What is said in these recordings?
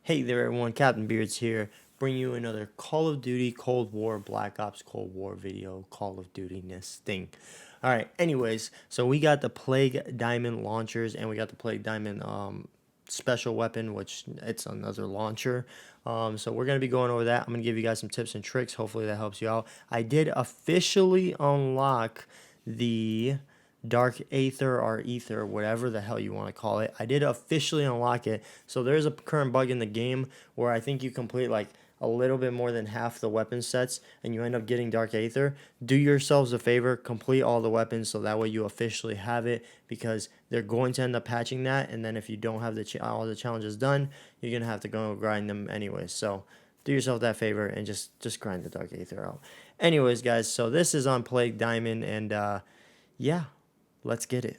Hey there everyone, Captain Beards here, bringing you another Call of Duty Cold War Black Ops Cold War video, Call of Duty-ness thing. Alright, anyways, so we got the Plague Diamond launchers and we got the Plague Diamond special weapon, which it's another launcher. So we're going to be going over that. I'm going to give you guys some tips and tricks. Hopefully that helps you out. I did officially unlock the Dark Aether or Ether, whatever the hell you want to call it. I did officially unlock it. So there's a current bug in the game where I think you complete like a little bit more than half the weapon sets and you end up getting Dark Aether. Do yourselves a favor, complete all the weapons so that way you officially have it, because they're going to end up patching that, and then if you don't have all the challenges done, you're going to have to go grind them anyway. So do yourself that favor and just grind the Dark Aether out. Anyways, guys, so this is on Plague Diamond, and yeah, let's get it.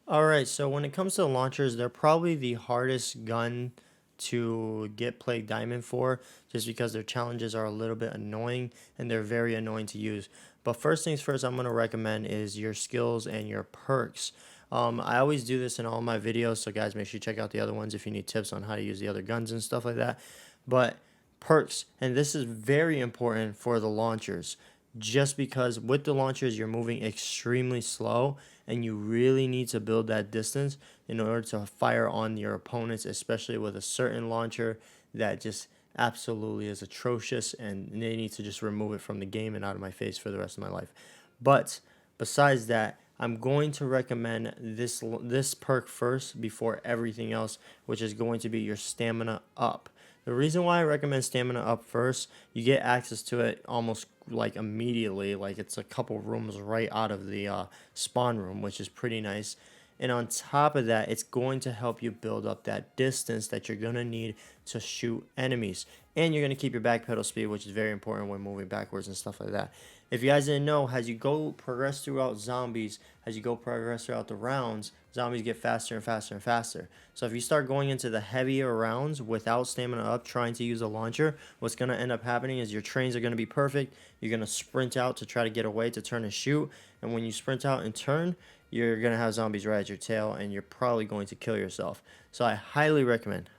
Alright, so when it comes to launchers, they're probably the hardest gun to get Plague Diamond for, just because their challenges are a little bit annoying and they're very annoying to use. But first things first, I'm going to recommend is your skills and your perks. I always do this in all my videos, so guys, make sure you check out the other ones if you need tips on how to use the other guns and stuff like that. But perks, and this is very important for the launchers, just because with the launchers you're moving extremely slow and you really need to build that distance in order to fire on your opponents, especially with a certain launcher that just absolutely is atrocious and they need to just remove it from the game and out of my face for the rest of my life. But besides that, I'm going to recommend this perk first before everything else, which is going to be your stamina up. The reason why I recommend stamina up first, you get access to it almost like immediately, like it's a couple rooms right out of the spawn room, which is pretty nice. And on top of that, it's going to help you build up that distance that you're going to need to shoot enemies. And you're going to keep your backpedal speed, which is very important when moving backwards and stuff like that. If you guys didn't know, as you go progress throughout zombies, as you go progress throughout the rounds, zombies get faster and faster and faster. So if you start going into the heavier rounds without stamina up, trying to use a launcher, what's going to end up happening is your trains are going to be perfect. You're going to sprint out to try to get away to turn and shoot. And when you sprint out and turn, you're going to have zombies right at your tail and you're probably going to kill yourself. So I highly recommend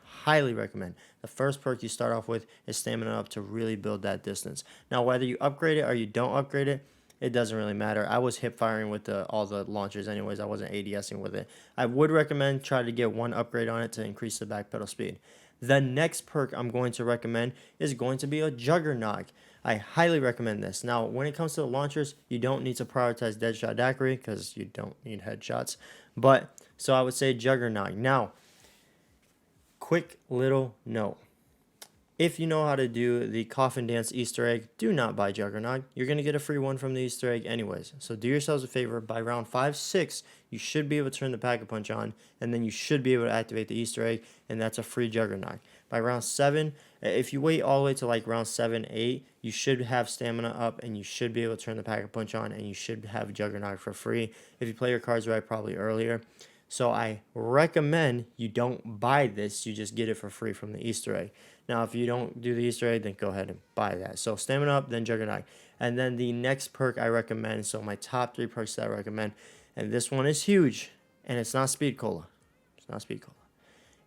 the first perk you start off with is stamina up to really build that distance. Now, whether you upgrade it or you don't upgrade it, it doesn't really matter. I was hip firing with all the launchers anyways. I wasn't ADSing with it. I would recommend try to get one upgrade on it to increase the backpedal speed. The next perk I'm going to recommend is going to be a Juggernog. I highly recommend this. Now, when it comes to the launchers, you don't need to prioritize Deadshot Daiquiri because you don't need headshots. But, so I would say Juggernog. Now, quick little note. If you know how to do the Coffin Dance Easter egg, do not buy Juggernog. You're going to get a free one from the Easter egg anyways. So do yourselves a favor. By round 5, 6, you should be able to turn the Pack-a-Punch on, and then you should be able to activate the Easter egg, and that's a free Juggernog. By round 7, if you wait all the way to like round 7, 8, you should have stamina up, and you should be able to turn the Pack-a-Punch on, and you should have Juggernog for free. If you play your cards right, probably earlier. So I recommend you don't buy this, you just get it for free from the Easter egg. Now, if you don't do the Easter egg, then go ahead and buy that. So stamina up, then Juggernog. And then the next perk I recommend, so my top 3 perks that I recommend, and this one is huge, and it's not Speed Cola. It's not Speed Cola.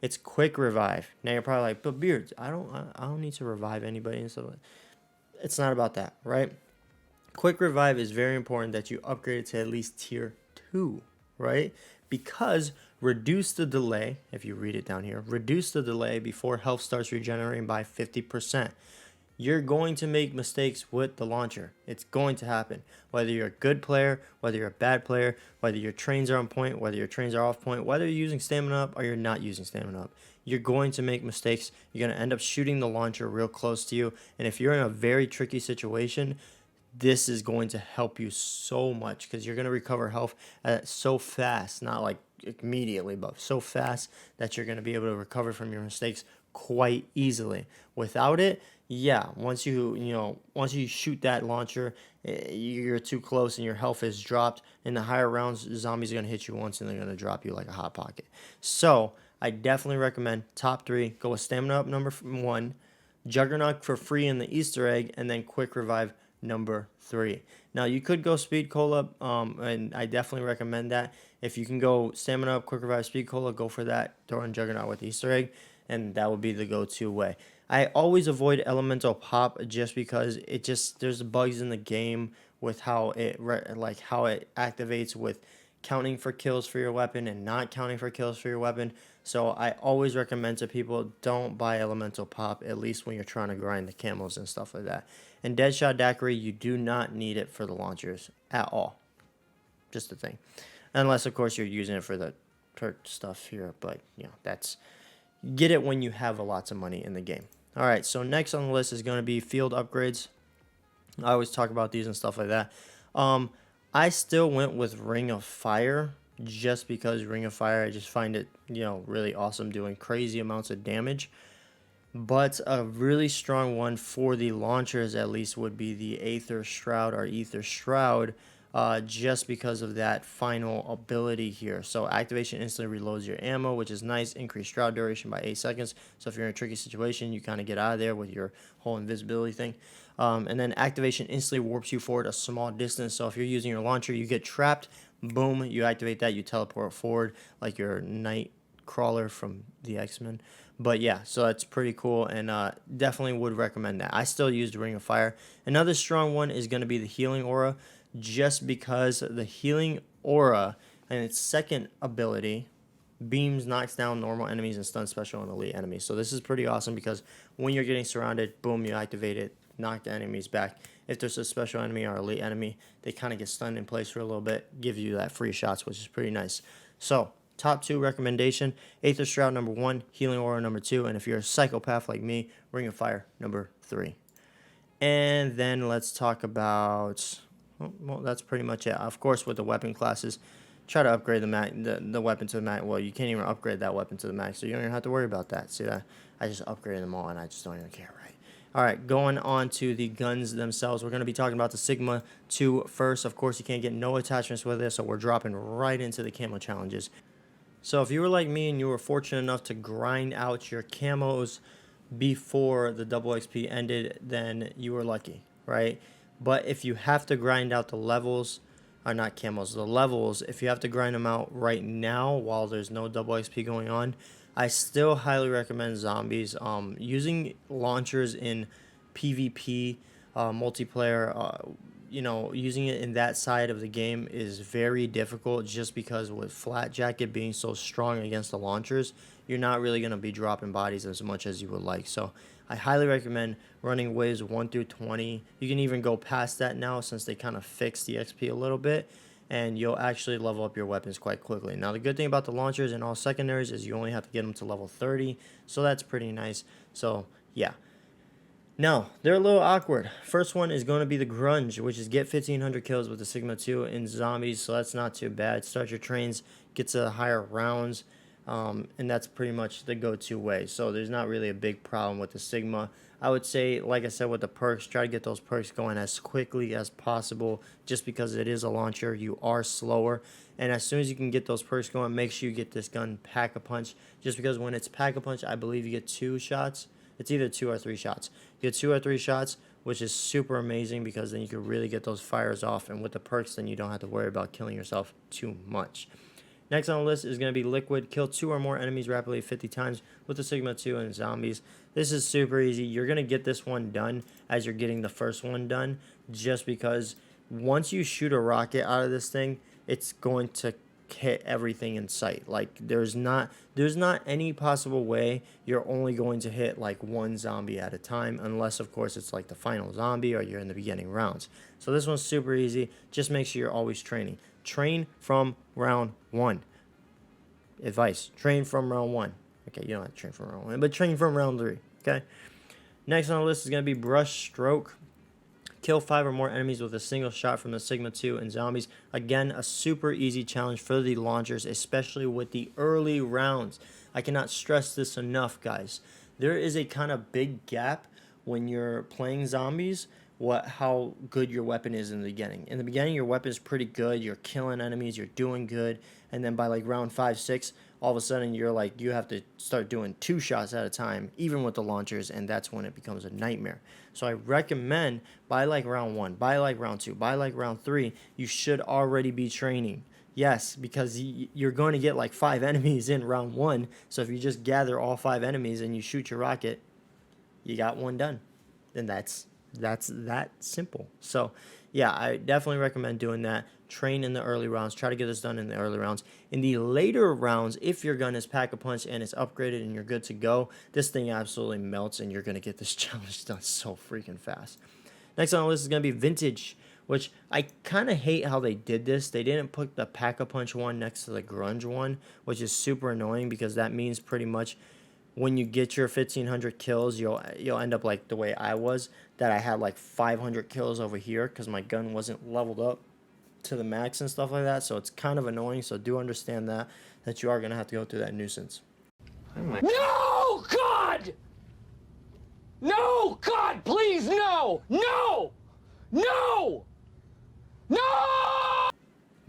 It's Quick Revive. Now you're probably like, but Beards, I don't need to revive anybody and stuff like that. It's not about that, right? Quick Revive is very important that you upgrade it to at least tier 2, right? Because reduce the delay, if you read it down here, reduce the delay before health starts regenerating by 50%. You're going to make mistakes with the launcher. It's going to happen. Whether you're a good player, whether you're a bad player, whether your trains are on point, whether your trains are off point, whether you're using stamina up or you're not using stamina up, you're going to make mistakes. You're going to end up shooting the launcher real close to you. And if you're in a very tricky situation, this is going to help you so much because you're going to recover health so fast, not like immediately, but so fast that you're going to be able to recover from your mistakes quite easily. Without it, yeah, once you shoot that launcher, you're too close and your health is dropped. In the higher rounds, zombies are going to hit you once and they're going to drop you like a hot pocket. So I definitely recommend top 3, go with stamina up number 1, Juggernog for free in the Easter egg, and then Quick Revive number 3. Now you could go Speed Cola, and I definitely recommend that. If you can go Stamina Up, Quick Revive, Speed Cola, go for that. Throw in Juggernaut with Easter egg. and that would be the go-to way. I always avoid elemental pop just because there's bugs in the game with how how it activates with counting for kills for your weapon and not counting for kills for your weapon. So I always recommend to people, don't buy elemental pop, at least when you're trying to grind the camos and stuff like that. And Deadshot Daiquiri, you do not need it for the launchers at all. Just a thing. Unless, of course, you're using it for the perk stuff here. But, that's... Get it when you have lots of money in the game. Alright, so next on the list is going to be field upgrades. I always talk about these and stuff like that. I still went with Ring of Fire just because Ring of Fire, I just find it, really awesome, doing crazy amounts of damage. But a really strong one for the launchers, at least, would be the Aether Shroud or Ether Shroud, just because of that final ability here. So activation instantly reloads your ammo, which is nice. Increased shroud duration by 8 seconds. So if you're in a tricky situation, you kind of get out of there with your whole invisibility thing. And then activation instantly warps you forward a small distance. So if you're using your launcher, you get trapped, boom, you activate that, you teleport forward like your night crawler from the X-Men. But yeah, so that's pretty cool, and definitely would recommend that. I still use the Ring of Fire. Another strong one is going to be the Healing Aura, just because the Healing Aura and its second ability, Beams, knocks down normal enemies and stun special and elite enemies. So this is pretty awesome because when you're getting surrounded, boom, you activate it, knock the enemies back. If there's a special enemy or elite enemy, they kind of get stunned in place for a little bit, give you that free shots, which is pretty nice. So top 2 recommendation, Aether Shroud number 1, Healing Aura number 2, and if you're a psychopath like me, Ring of Fire number 3. And then let's talk about, well, that's pretty much it. Of course, with the weapon classes, try to upgrade the weapon to the max. Well, you can't even upgrade that weapon to the max, so you don't even have to worry about that. See that? I just upgraded them all, and I just don't even care, right? All right, going on to the guns themselves, we're going to be talking about the Sigma 2 first. Of course, you can't get no attachments with this, so we're dropping right into the Camel Challenges. So if you were like me and you were fortunate enough to grind out your camos before the double XP ended, then you were lucky, right? But if you have to grind out the levels, or not camos, the levels, if you have to grind them out right now while there's no double XP going on, I still highly recommend zombies. Using launchers in PvP, multiplayer, using it in that side of the game is very difficult just because with Flat Jacket being so strong against the launchers, you're not really going to be dropping bodies as much as you would like. So I highly recommend running waves 1 through 20. You can even go past that now since they kind of fixed the XP a little bit, and you'll actually level up your weapons quite quickly. Now, the good thing about the launchers and all secondaries is you only have to get them to level 30, so that's pretty nice. So, yeah. Now, they're a little awkward. First one is going to be the Grunge, which is get 1,500 kills with the Sigma 2 in zombies, so that's not too bad. Start your trains, get to higher rounds, and that's pretty much the go-to way. So there's not really a big problem with the Sigma. I would say, like I said, with the perks, try to get those perks going as quickly as possible. Just because it is a launcher, you are slower. And as soon as you can get those perks going, make sure you get this gun Pack-a-Punch. Just because when it's Pack-a-Punch, I believe you get 2 shots. It's either 2 or 3 shots. You get 2 or 3 shots, which is super amazing because then you can really get those fires off. And with the perks, then you don't have to worry about killing yourself too much. Next on the list is going to be Liquid. Kill 2 or more enemies rapidly 50 times with the Sigma 2 and zombies. This is super easy. You're going to get this one done as you're getting the first one done, just because once you shoot a rocket out of this thing, it's going to hit everything in sight. Like there's not any possible way you're only going to hit like one zombie at a time, unless of course it's like the final zombie or you're in the beginning rounds. So this one's super easy. Just make sure you're always training. Train from round 1. Advice: train from round 1. Okay, you don't have to train from round 1, but train from round 3. Okay. Next on the list is going to be Brush Stroke. Kill 5 or more enemies with a single shot from the Sigma 2 and zombies. Again, a super easy challenge for the launchers, especially with the early rounds. I cannot stress this enough, guys. There is a kind of big gap when you're playing zombies, how good your weapon is in the beginning. In the beginning, your weapon is pretty good. You're killing enemies. You're doing good. And then by like round 5, 6, all of a sudden you're like, you have to start doing 2 shots at a time, even with the launchers, and that's when it becomes a nightmare. So I recommend by like round 1, by like round 2, by like round 3, you should already be training. Yes, because you're going to get like 5 enemies in round 1. So if you just gather all 5 enemies and you shoot your rocket, you got one done. And that's that simple. So yeah, I definitely recommend doing that. Train in the early rounds. Try to get this done in the early rounds. In the later rounds, if your gun is Pack-a-Punch and it's upgraded and you're good to go, this thing absolutely melts and you're going to get this challenge done so freaking fast. Next on the list is going to be Vintage, which I kind of hate how they did this. They didn't put the Pack-a-Punch one next to the Grunge one, which is super annoying because that means pretty much when you get your 1,500 kills, you'll end up like the way I was, that I had like 500 kills over here because my gun wasn't leveled up to the max and stuff like that. So it's kind of annoying. So do understand that you are going to have to go through that nuisance. No, God! No, God, please, no! No! No! No!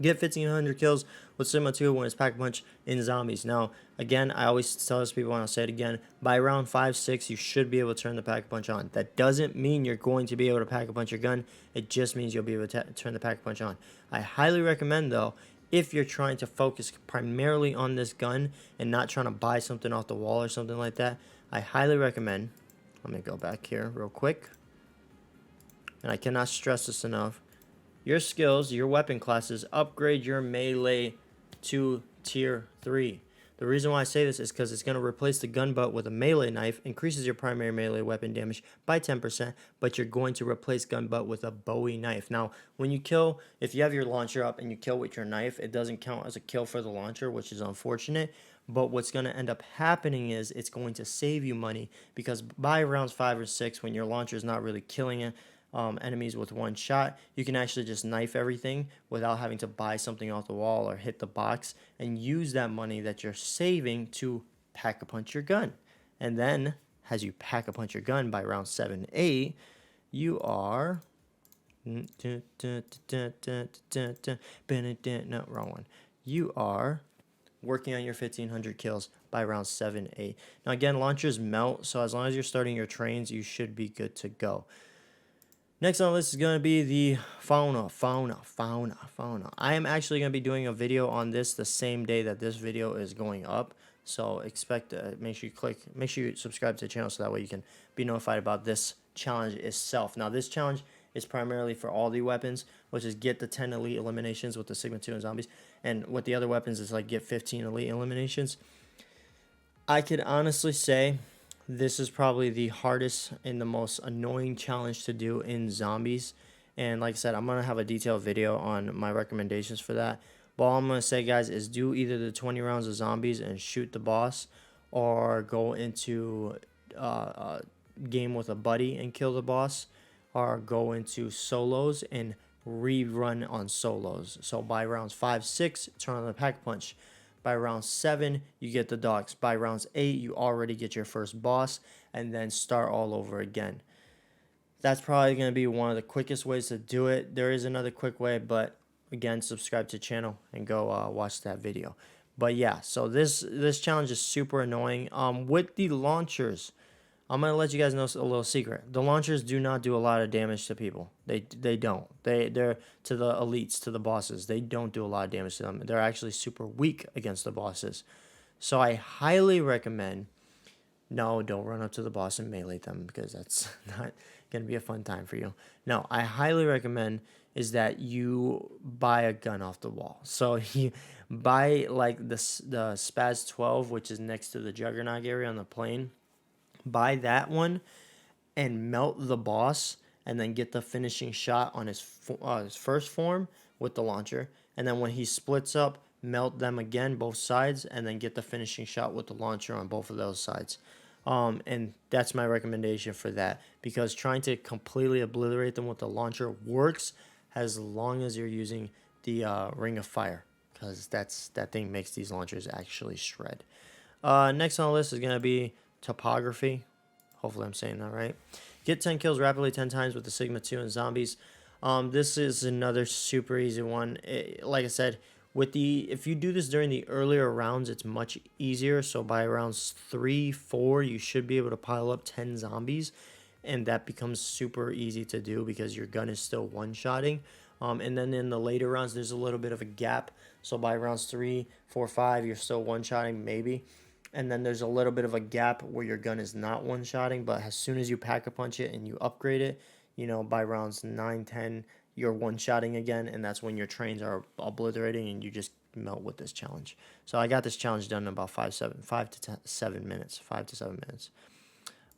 Get 1,500 kills with Sigma 2 when it's Pack-a-Punch in zombies. Now, again, I always tell this people, and I'll say it again, by round 5, 6, you should be able to turn the Pack-a-Punch on. That doesn't mean you're going to be able to Pack-a-Punch your gun. It just means you'll be able to turn the Pack-a-Punch on. I highly recommend, though, if you're trying to focus primarily on this gun and not trying to buy something off the wall or something like that, I highly recommend, let me go back here real quick, and I cannot stress this enough, your skills, your weapon classes, upgrade your melee to tier 3. The reason why I say this is because it's going to replace the gun butt with a melee knife, increases your primary melee weapon damage by 10%, but you're going to replace gun butt with a Bowie knife. Now, when you kill, if you have your launcher up and you kill with your knife, it doesn't count as a kill for the launcher, which is unfortunate. But what's going to end up happening is it's going to save you money because by rounds 5 or 6, when your launcher is not really killing it, enemies with one shot, you can actually just knife everything without having to buy something off the wall or hit the box, and use that money that you're saving to Pack-a-Punch your gun. And then as you Pack-a-Punch your gun by round 7, 8, you are no, wrong one. You are working on your 1,500 kills by round 7, 8. Now again, launchers melt, so as long as you're starting your trains, you should be good to go. Next on the list is going to be the fauna. I am actually going to be doing a video on this the same day that this video is going up. So expect, make sure you subscribe to the channel so that way you can be notified about this challenge itself. Now this challenge is primarily for all the weapons, which is get the 10 elite eliminations with the Sigma 2 and zombies. And with the other weapons, it's like get 15 elite eliminations. I could honestly say this is probably the hardest and the most annoying challenge to do in zombies. And like I said, I'm going to have a detailed video on my recommendations for that. But all I'm going to say, guys, is do either the 20 rounds of zombies and shoot the boss, or go into a game with a buddy and kill the boss, or go into solos and rerun on solos. So by rounds 5, 6, turn on the Pack-a-Punch. By round 7, you get the dogs. By rounds 8, you already get your first boss, and then start all over again. That's probably going to be one of the quickest ways to do it. There is another quick way, but again, subscribe to the channel and go watch that video. But yeah, so this challenge is super annoying. With the launchers, I'm going to let you guys know a little secret. The launchers do not do a lot of damage to people. They don't. They're to the elites, to the bosses. They don't do a lot of damage to them. They're actually super weak against the bosses. So I highly recommend, no, don't run up to the boss and melee them, because that's not going to be a fun time for you. No, I highly recommend is that you buy a gun off the wall. So you buy like the Spaz 12, which is next to the Juggernaut area on the plane. Buy that one and melt the boss, and then get the finishing shot on his first form with the launcher. And then when he splits up, melt them again, both sides, and then get the finishing shot with the launcher on both of those sides. And that's my recommendation for that, because trying to completely obliterate them with the launcher works as long as you're using the Ring of Fire, because that thing makes these launchers actually shred. Next on the list is going to be Topography. Hopefully I'm saying that right. Get 10 kills rapidly 10 times with the Sigma 2 and zombies. This is another super easy one. Like I said, if you do this during the earlier rounds, it's much easier. So by rounds 3, 4, you should be able to pile up 10 zombies, and that becomes super easy to do because your gun is still one-shotting. And then in the later rounds, there's a little bit of a gap. So by rounds 3, 4, 5, you're still one-shotting maybe. And then there's a little bit of a gap where your gun is not one-shotting, but as soon as you pack-a-punch it and you upgrade it, you know, by rounds 9, 10, you're one-shotting again, and that's when your trains are obliterating and you just melt with this challenge. So I got this challenge done in about 5 to 7 minutes, 5 to 7 minutes.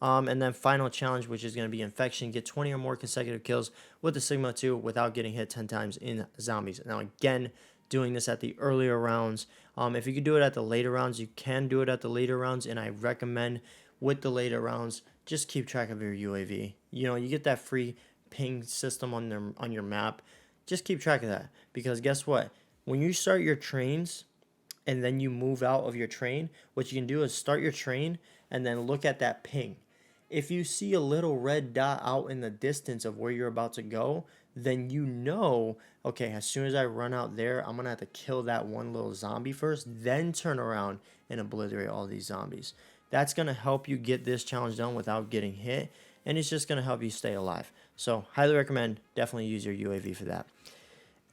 And then final challenge, which is going to be infection. Get 20 or more consecutive kills with the Sigma 2 without getting hit 10 times in zombies. Now again, doing this at the earlier rounds. If you could do it at the later rounds, you can do it at the later rounds, and I recommend with the later rounds, just keep track of your UAV. You know, you get that free ping system on your map. Just keep track of that, because guess what? When you start your trains and then you move out of your train, what you can do is start your train and then look at that ping. If you see a little red dot out in the distance of where you're about to go, then you know, okay, as soon as I run out there, I'm going to have to kill that one little zombie first, then turn around and obliterate all these zombies. That's going to help you get this challenge done without getting hit, and it's just going to help you stay alive. So highly recommend, definitely use your UAV for that.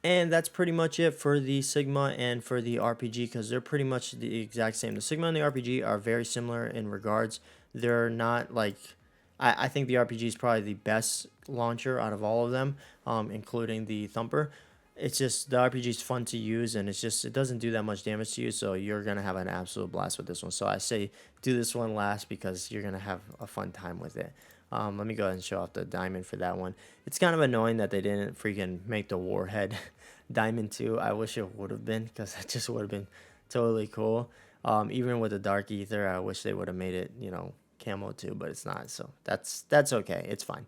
And that's pretty much it for the Sigma and for the RPG, because they're pretty much the exact same. The Sigma and the RPG are very similar in regards. They're not like, I think the RPG is probably the best launcher out of all of them, including the Thumper. It's just the RPG is fun to use, and it doesn't do that much damage to you, so you're gonna have an absolute blast with this one. So I say do this one last because you're gonna have a fun time with it. Let me go ahead and show off the diamond for that one. It's kind of annoying that they didn't freaking make the warhead diamond too. I wish it would have been, because that just would have been totally cool. Even with the dark ether, I wish they would have made it, you know, camo too, but it's not. So that's okay. It's fine.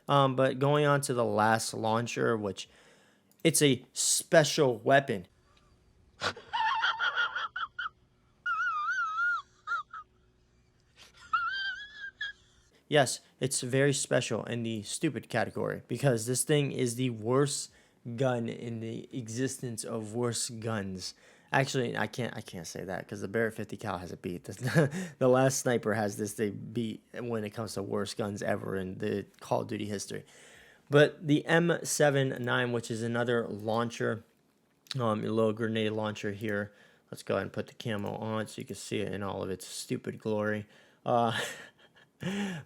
But going on to the last launcher, which it's a special weapon. Yes, it's very special in the stupid category, because this thing is the worst gun in the existence of worst guns. Actually, I can't say that, because the Barrett 50 cal has it beat. The last sniper has this thing beat when it comes to worst guns ever in the Call of Duty history. But the M79, which is another launcher, a little grenade launcher here. Let's go ahead and put the camo on so you can see it in all of its stupid glory.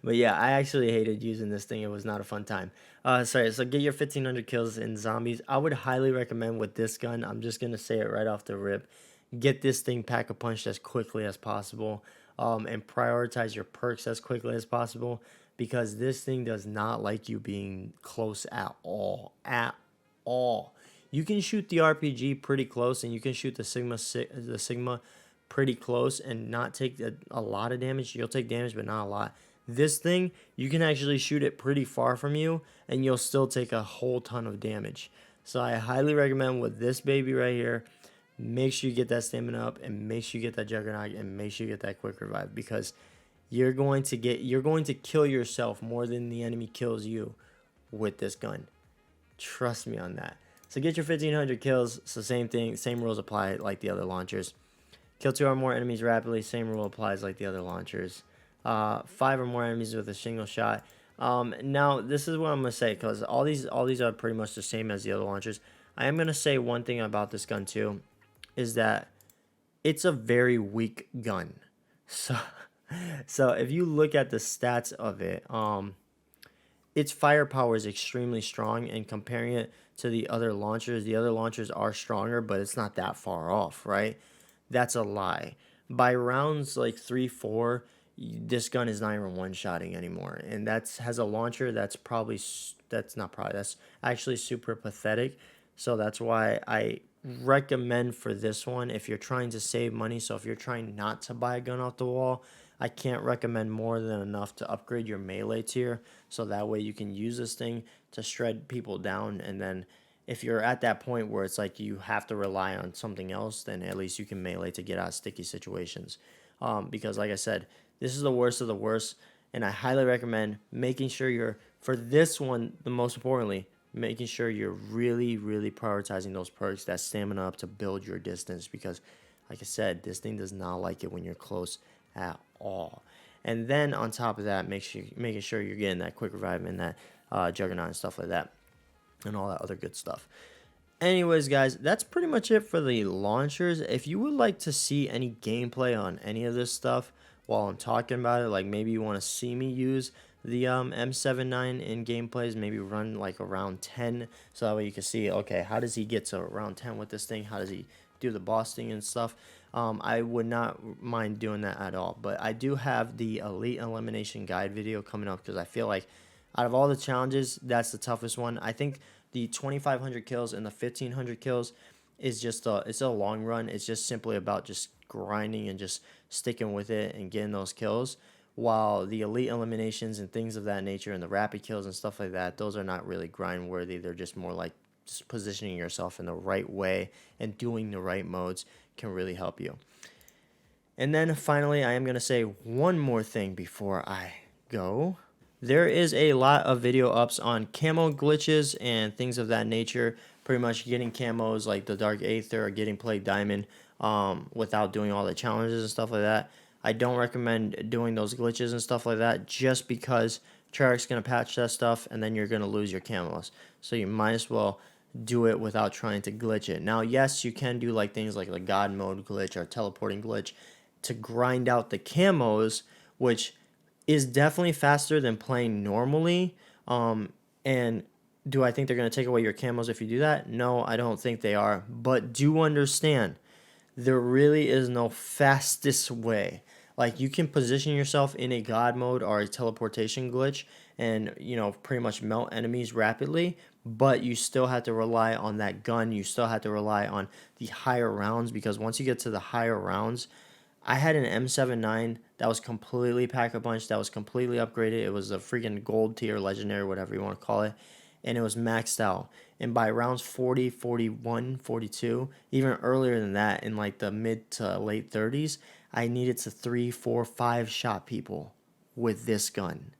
But yeah, I actually hated using this thing. It was not a fun time. So get your 1,500 kills in zombies. I would highly recommend with this gun, I'm just going to say it right off the rip, get this thing pack-a-punched as quickly as possible, and prioritize your perks as quickly as possible, because this thing does not like you being close at all. At all. You can shoot the RPG pretty close, and you can shoot the Sigma pretty close and not take a lot of damage. You'll take damage, but not a lot. This thing, you can actually shoot it pretty far from you, and you'll still take a whole ton of damage. So I highly recommend with this baby right here, make sure you get that stamina up, and make sure you get that Juggernaut, and make sure you get that quick revive, because you're going to kill yourself more than the enemy kills you with this gun. Trust me on that. So get your 1,500 kills. So same thing, same rules apply like the other launchers. Kill 2 or more enemies rapidly. Same rule applies like the other launchers. 5 or more enemies with a single shot. Now this is what I'm gonna say, because all these are pretty much the same as the other launchers. I am gonna say one thing about this gun too, is that it's a very weak gun. So if you look at the stats of it, its firepower is extremely strong, and comparing it to the other launchers are stronger, but it's not that far off, right? That's a lie. By rounds like 3, 4, this gun is not even one-shotting anymore, and has a launcher that's actually super pathetic. So that's why I recommend for this one, if you're trying to save money, so if you're trying not to buy a gun off the wall, I can't recommend more than enough to upgrade your melee tier, so that way you can use this thing to shred people down. And then if you're at that point where it's like you have to rely on something else, then at least you can melee to get out of sticky situations. Because like I said, this is the worst of the worst, and I highly recommend making sure for this one, the most importantly, making sure you're really, really prioritizing those perks, that stamina up to build your distance, because like I said, this thing does not like it when you're close at all. And then on top of that, making sure you're getting that quick revive and that Juggernaut and stuff like that, and all that other good stuff. Anyways, guys, that's pretty much it for the launchers. If you would like to see any gameplay on any of this stuff while I'm talking about it, like maybe you want to see me use the M79 in gameplays, maybe run like around 10, so that way you can see, okay, how does he get to around 10 with this thing? How does he do the boss thing and stuff? I would not mind doing that at all. But I do have the Elite Elimination Guide video coming up because I feel like out of all the challenges, that's the toughest one. I think the 2,500 kills and the 1,500 kills is just it's a long run. It's just simply about just grinding and just sticking with it and getting those kills. While the elite eliminations and things of that nature and the rapid kills and stuff like that, those are not really grind worthy. They're just more like just positioning yourself in the right way and doing the right modes can really help you. And then finally, I am going to say one more thing before I go. There is a lot of video ups on camo glitches and things of that nature. Pretty much getting camos like the Dark Aether or getting Plague Diamond without doing all the challenges and stuff like that. I don't recommend doing those glitches and stuff like that just because Treyarch's going to patch that stuff and then you're going to lose your camos. So you might as well do it without trying to glitch it. Now, yes, you can do like things like the God mode glitch or teleporting glitch to grind out the camos, which is definitely faster than playing normally. And do I think they're going to take away your camos if you do that? No, I don't think they are. But do understand, there really is no fastest way. Like, you can position yourself in a God mode or a teleportation glitch and, you know, pretty much melt enemies rapidly, but you still have to rely on that gun. You still have to rely on the higher rounds, because once you get to the higher rounds, I had an M79 that was completely pack-a-punch, that was completely upgraded. It was a freaking gold tier, legendary, whatever you want to call it, and it was maxed out. And by rounds 40, 41, 42, even earlier than that, in like the mid to late 30s, I needed to 3, 4, 5 shot people with this gun.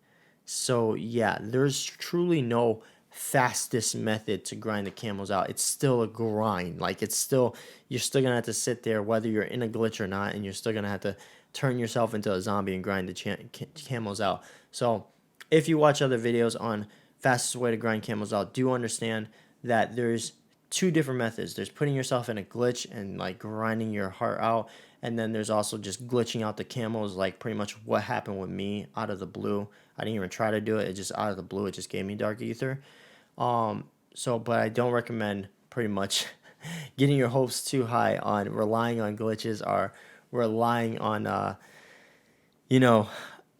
So yeah, there's truly no fastest method to grind the camos out. It's still a grind. Like, it's still, you're still gonna have to sit there whether you're in a glitch or not, and you're still gonna have to turn yourself into a zombie and grind the camos out. So if you watch other videos on fastest way to grind camos out, do understand that there's two different methods. There's putting yourself in a glitch and like grinding your heart out, and then there's also just glitching out the camos, like pretty much what happened with me out of the blue. I didn't even try to do it. It just out of the blue, it just gave me Dark Aether. But I don't recommend pretty much getting your hopes too high on relying on glitches or relying on you know,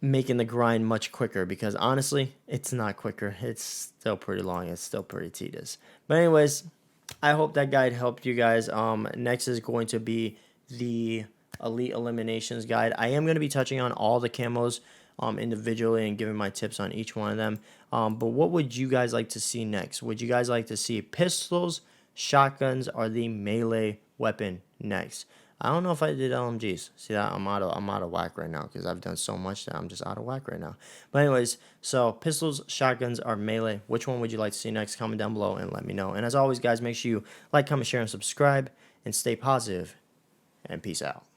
making the grind much quicker, because honestly, it's not quicker. It's still pretty long. It's still pretty tedious. But anyways, I hope that guide helped you guys. Next is going to be the Elite Eliminations guide. I am going to be touching on all the camos individually and giving my tips on each one of them. But what would you guys like to see next? Would you guys like to see pistols, shotguns, or the melee weapon next? I don't know if I did LMGs. See that I'm out of whack right now because I've done so much that I'm just out of whack right now. But anyways, so pistols, shotguns, or melee. Which one would you like to see next? Comment down below and let me know. And as always, guys, make sure you like, comment, share, and subscribe, and stay positive. And peace out.